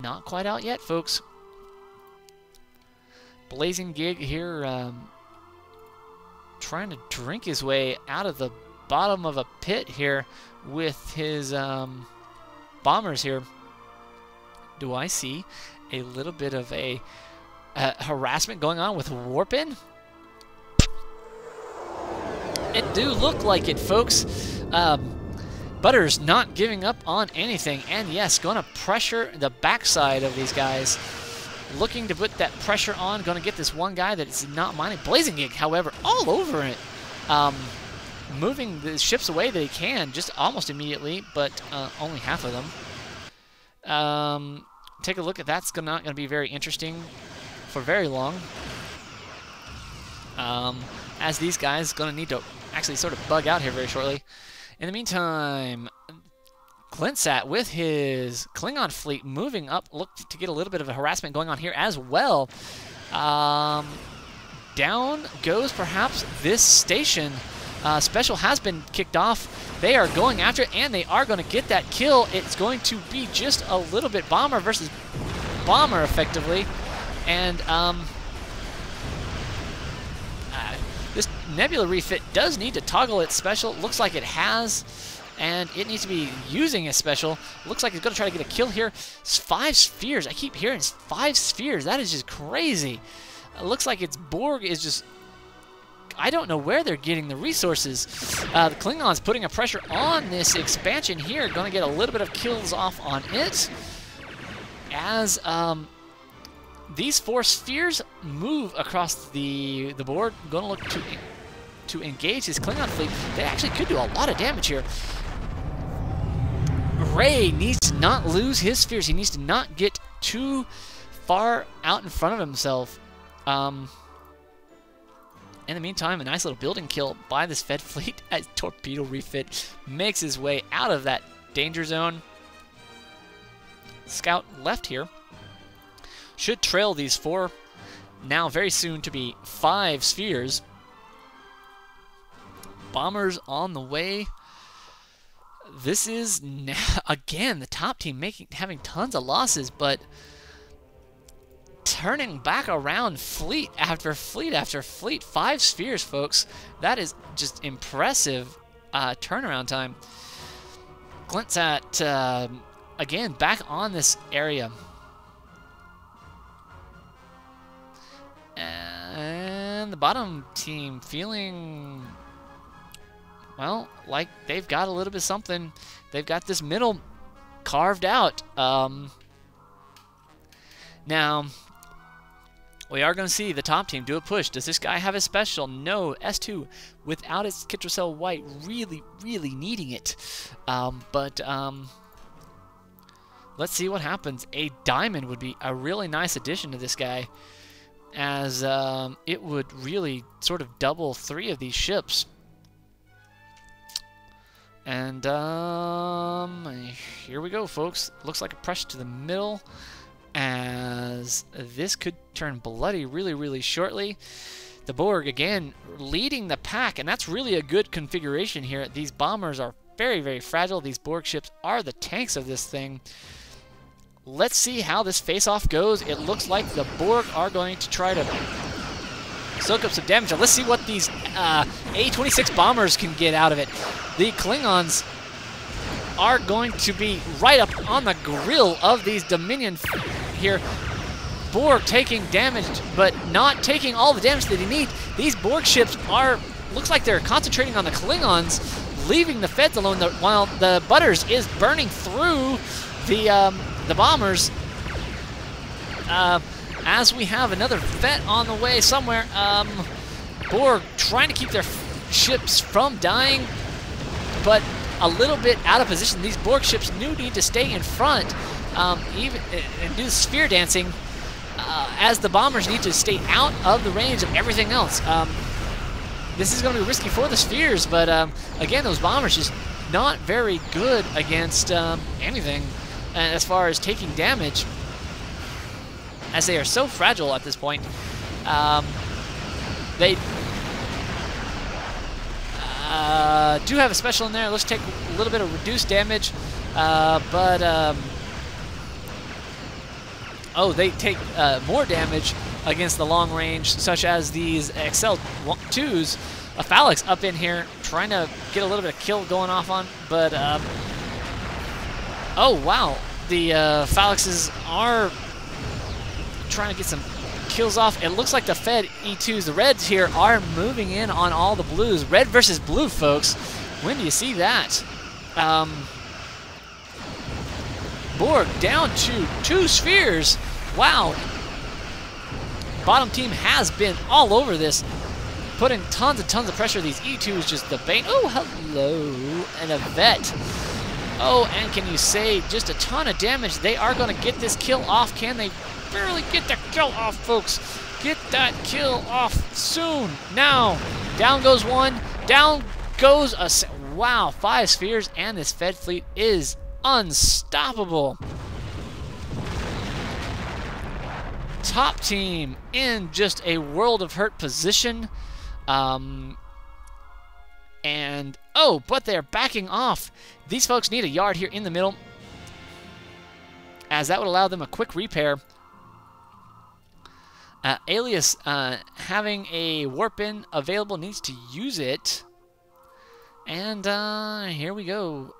Not quite out yet, folks. Blazing Gig here, trying to drink his way out of the bottom of a pit here with his bombers here. Do I see a little bit of a harassment going on with Warpin? It do look like it, folks. Butter's not giving up on anything, and yes, going to pressure the backside of these guys. Looking to put that pressure on, going to get this one guy that is not mining. Blazing Gig, however, all over it. Moving the ships away that he can, just almost immediately, but only half of them. Take a look at that's not going to be very interesting for very long. As these guys going to need to actually sort of bug out here very shortly. In the meantime, Clintsat with his Klingon fleet moving up, look to get a little bit of a harassment going on here as well. Down goes perhaps this station. Special has been kicked off. They are going after it, and they are going to get that kill. It's going to be just a little bit bomber versus bomber, effectively. And this Nebula refit does need to toggle its special. Looks like it has, and it needs to be using a special. Looks like it's going to try to get a kill here. 5 spheres. I keep hearing 5 spheres. That is just crazy. It looks like its Borg is just... I don't know where they're getting the resources. The Klingons putting a pressure on this expansion here. Going to get a little bit of kills off on it. As these 4 spheres move across the board. Going to look to engage his Klingon fleet. They actually could do a lot of damage here. Ray needs to not lose his spheres. He needs to not get too far out in front of himself. In the meantime, a nice little building kill by this Fed fleet as Torpedo Refit makes his way out of that danger zone. Scout left here. Should trail these 4, now very soon to be 5 spheres. Bombers on the way. This is, now, again, the top team having tons of losses, but turning back around fleet after fleet after fleet. 5 spheres, folks. That is just impressive turnaround time. Clintsat, again, back on this area. And the bottom team feeling, well, like they've got a little bit of something. They've got this middle carved out. Now, we are going to see the top team do a push. Does this guy have a special? No. S2 without its Kitrocell White, really, really needing it. Let's see what happens. A diamond would be a really nice addition to this guy, as it would really sort of double 3 of these ships. And here we go, folks. Looks like a pressure to the middle, as this could turn bloody really, really shortly. The Borg, again, leading the pack, and that's really a good configuration here. These bombers are very, very fragile. These Borg ships are the tanks of this thing. Let's see how this face-off goes. It looks like the Borg are going to try to soak up some damage. Now, let's see what these A-26 bombers can get out of it. The Klingons are going to be right up on the grill of these Dominion here. Borg taking damage, but not taking all the damage that they need. These Borg ships are, looks like they're concentrating on the Klingons, leaving the Feds alone, while the Butters is burning through the bombers. As we have another vet on the way somewhere. Borg trying to keep their ships from dying, but a little bit out of position. These Borg ships do need to stay in front, even and do sphere dancing, as the bombers need to stay out of the range of everything else. This is going to be risky for the spheres, but again, those bombers just not very good against anything as far as taking damage, as they are so fragile at this point. They do have a special in there. Let's take a little bit of reduced damage, but Oh, they take more damage against the long range, such as these XL2s. A Phalanx up in here trying to get a little bit of kill going off on, but oh wow, the Phalanxes are trying to get some kills off. It looks like the Fed E2s, the Reds here, are moving in on all the Blues. Red versus blue, folks. When do you see that? Borg down to 2 spheres. Wow. Bottom team has been all over this, putting tons and tons of pressure. These E2s just debate. Oh, hello. And a vet. Oh, and can you say just a ton of damage? They are going to get this kill off. Can they barely get the kill off, folks? Get that kill off soon. Now, down goes one. Down goes a... Wow, 5 spheres, and this Fed fleet is unstoppable. Top team in just a world of hurt position. And, oh, but they're backing off. These folks need a yard here in the middle, as that would allow them a quick repair. Alias, having a warp in available, needs to use it. And here we go.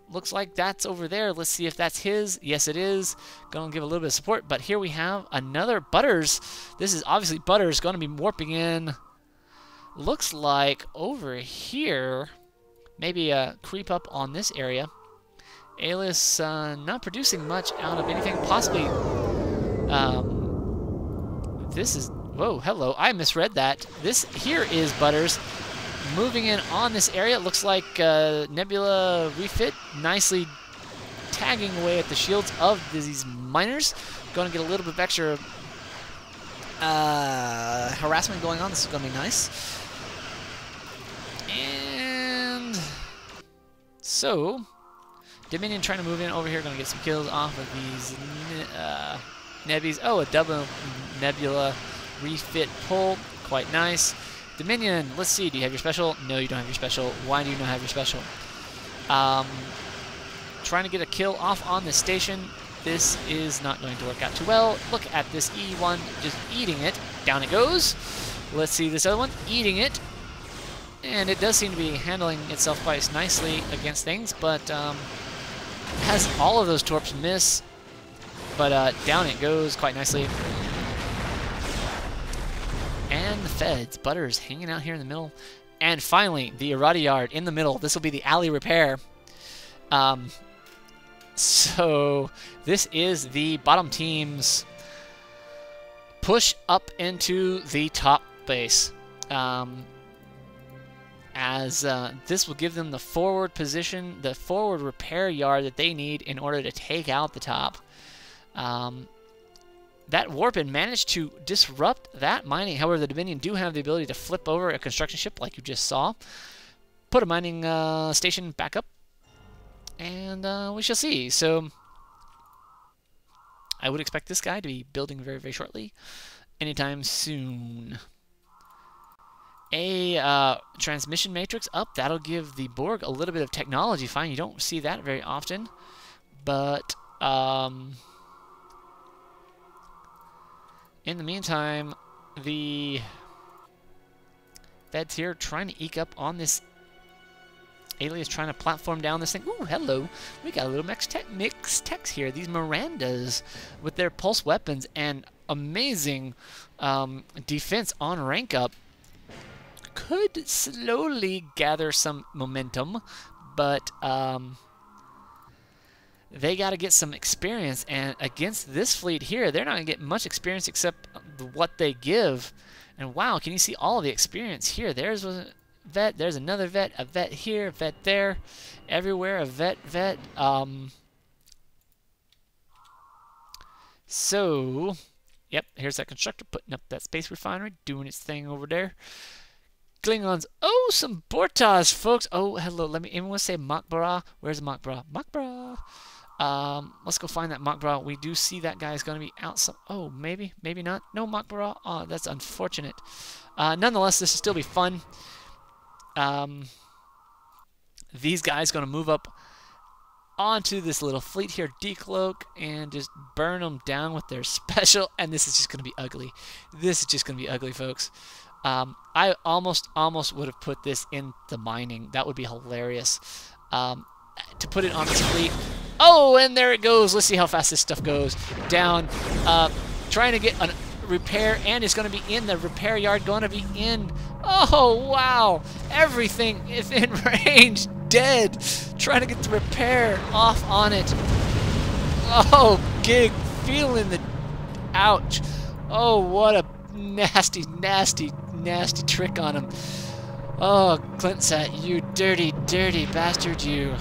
Looks like that's over there. Let's see if that's his. Yes, it is. Gonna give a little bit of support. But here we have another Butters. This is obviously Butters going to be warping in. Looks like over here. Maybe creep up on this area. Alias not producing much out of anything. Possibly. This is... Whoa, hello. I misread that. This here is Butters moving in on this area. It looks like Nebula refit, nicely tagging away at the shields of these miners. Going to get a little bit of extra harassment going on. This is going to be nice. And so, Dominion trying to move in over here. Going to get some kills off of these Nebbies. Oh, a double Nebula refit pull. Quite nice. Dominion, let's see. Do you have your special? No, you don't have your special. Why do you not have your special? Trying to get a kill off on this station. This is not going to work out too well. Look at this E1 just eating it. Down it goes. Let's see this other one. Eating it. And it does seem to be handling itself quite nicely against things, but has all of those torps miss. But down it goes quite nicely. And the Feds, Butters hanging out here in the middle. And finally, the Armada yard in the middle. This will be the alley repair. So this is the bottom team's push up into the top base. As this will give them the forward position, the forward repair yard that they need in order to take out the top. That warp-in managed to disrupt that mining. However, the Dominion do have the ability to flip over a construction ship like you just saw. Put a mining station back up. And we shall see. So I would expect this guy to be building very, very shortly. Anytime soon. A transmission matrix up. That'll give the Borg a little bit of technology. Fine, you don't see that very often. But... in the meantime, the Feds here trying to eke up on this Alias, trying to platform down this thing. Ooh, hello. We got a little mixed techs here. These Mirandas with their pulse weapons and amazing defense on rank up could slowly gather some momentum, but they got to get some experience, and against this fleet here, they're not going to get much experience except what they give. And wow, can you see all of the experience here? There's a vet, there's another vet, a vet here, a vet there, everywhere, a vet. So, yep, here's that constructor putting up that space refinery, doing its thing over there. Klingons, oh, some Bortas, folks. Oh, hello, anyone say Makbara? Where's Makbara? Makbara. Let's go find that Makbara. We do see that guy is going to be out some... Oh, maybe not. No Makbara. Oh, that's unfortunate. Nonetheless, this will still be fun. These guys going to move up onto this little fleet here, decloak, and just burn them down with their special. And this is just going to be ugly. This is just going to be ugly, folks. I almost would have put this in the mining. That would be hilarious. To put it on this fleet. Oh, and there it goes. Let's see how fast this stuff goes. Down. Trying to get a repair, and it's going to be in the repair yard. Going to be in. Oh, wow. Everything is in range. Dead. Trying to get the repair off on it. Oh, Gig. Feeling the... Ouch. Oh, what a nasty, nasty, nasty trick on him. Oh, Clintsat, you dirty, dirty bastard, you.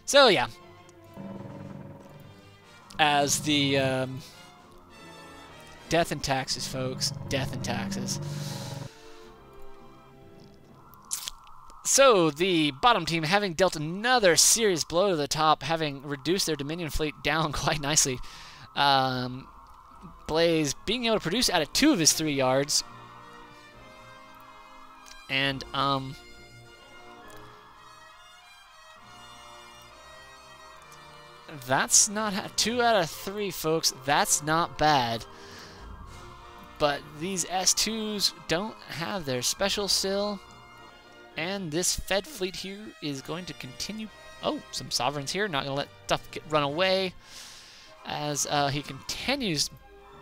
So yeah. As the, death and taxes, folks. Death and taxes. So, the bottom team, having dealt another serious blow to the top, having reduced their Dominion fleet down quite nicely. Blaze being able to produce out of 2 of his 3 yards. And, that's not 2 out of 3, folks. That's not bad. But these S2s don't have their special still. And this Fed fleet here is going to continue. Oh, some Sovereigns here. Not going to let stuff run away. As he continues,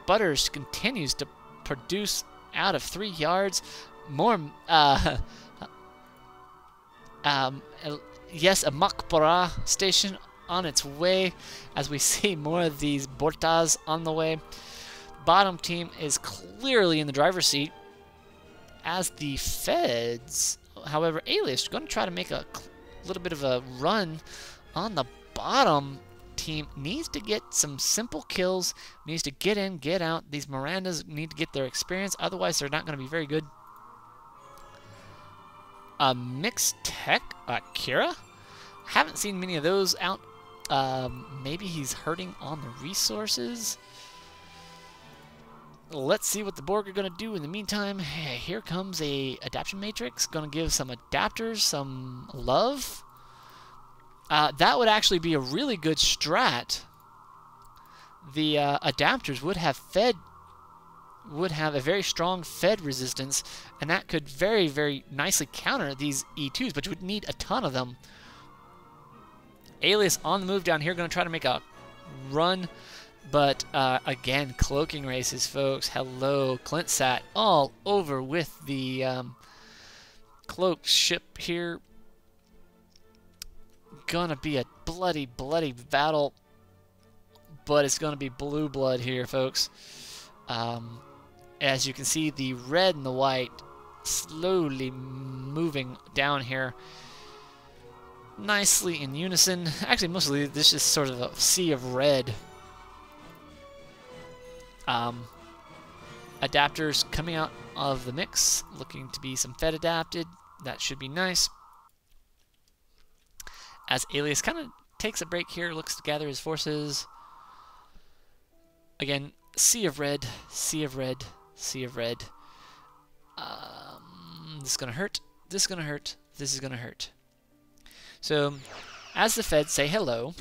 Butters continues to produce out of 3 yards. More, yes, a Makbara station on its way, as we see more of these Bortas on the way. Bottom team is clearly in the driver's seat, as the Feds, however, Alias is going to try to make a little bit of a run on the bottom team. Needs to get some simple kills, needs to get in, get out. These Mirandas need to get their experience, otherwise they're not going to be very good. Mixed Tech, Kira? Haven't seen many of those out. Maybe he's hurting on the resources. Let's see what the Borg are going to do in the meantime. Hey, here comes a adaptation matrix. Going to give some adapters some love. That would actually be a really good strat. The adapters would have a very strong Fed resistance, and that could very, very nicely counter these E2s, but you would need a ton of them. Alias on the move down here, going to try to make a run, but again, cloaking races, folks. Hello, Clintsat, all over with the cloaked ship here. Gonna be a bloody, bloody battle, but it's gonna be blue blood here, folks. As you can see, the red and the white slowly moving down here. Nicely in unison. Actually, mostly this is sort of a sea of red. Adapters coming out of the mix, looking to be some Fed adapted. That should be nice. As Alias kind of takes a break here, looks to gather his forces. Again, sea of red, sea of red, sea of red. This is gonna hurt. This is gonna hurt. This is gonna hurt. So, as the Feds say hello,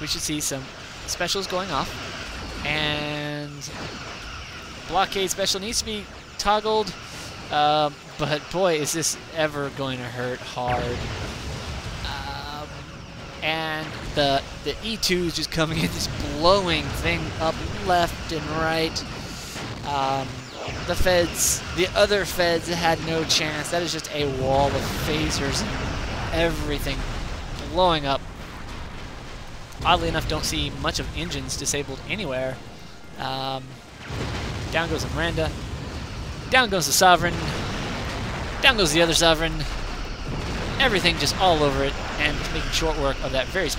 we should see some specials going off, and blockade special needs to be toggled, but boy, is this ever going to hurt hard. And the E2 is just coming in, just blowing thing up left and right. The Feds, the other Feds had no chance. That is just a wall of phasers and everything blowing up. Oddly enough, don't see much of engines disabled anywhere. Down goes the Miranda. Down goes the Sovereign. Down goes the other Sovereign. Everything just all over it, and making short work of that very small